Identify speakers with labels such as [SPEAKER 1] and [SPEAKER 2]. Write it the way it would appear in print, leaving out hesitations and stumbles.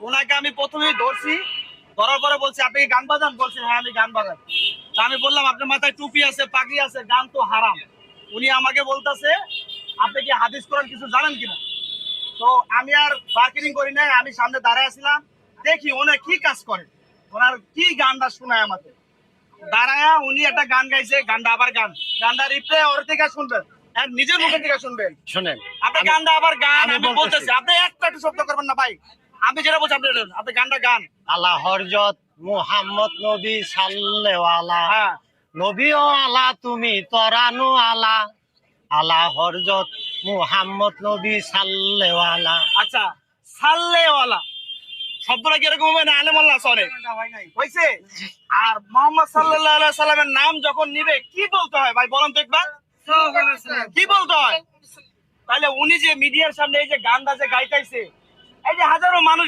[SPEAKER 1] ওনাকে আমি প্রথমেই ধরছি, ধরার পরে বলছি আপনি কি গান বাজান? বলছেন হ্যাঁ আমি গান বাজাই। তা আমি বললাম আপনার মাথায় টুপি আছে, পাগড়ি আছে, গান তো হারাম। উনি আমাকে বলতেছে আপনি কি হাদিস কোরআন কিছু জানেন কিনা। তো আমি আর বার্গেনিং করি নাই, আমি সামনে দাঁড়ায় আছিলাম, দেখি ওনার কি কাজ করে, ওনার কি গানটা শোনায় আমাকে। দাঁড়ায়া উনি একটা গান গাইছে, গানটা আবার গানটা রিপ্লে ওর থেকে শুনবেন, আর নিজের মুখে থেকে শুনবেন।
[SPEAKER 2] শুনেন,
[SPEAKER 1] আপনি গানটা আবার গান,
[SPEAKER 2] আমি
[SPEAKER 1] আমি বলতেছি আপনি একটা একটু শব্দ করবেন না ভাই, আমি যেটা বলছি আপনি গানটা গান।
[SPEAKER 2] আলা হরজত মুহাম্মদ নবী সাল্লাল্লাহু আলা,
[SPEAKER 1] হ্যাঁ
[SPEAKER 2] নবী ও আলা তুমি তরানু আলা, আলা হরজত মুহাম্মদ নবী সাল্লাল্লাহু আলা।
[SPEAKER 1] আচ্ছা, সাল্লেওয়ালা শব্দটা কিরকম হবে না? আলেমাল্লাহ সরে হয়েছে। আর মোহাম্মদ সাল্লাল্লাহু আলাইহি সাল্লামের নাম যখন নিবে কি বলতে হয় ভাই বলেন তো একবার, কি বলতে হয়? তাহলে উনি যে মিডিয়ার সামনে এই যে গানটা যে গাইতেছে, এই যে হাজারো মানুষ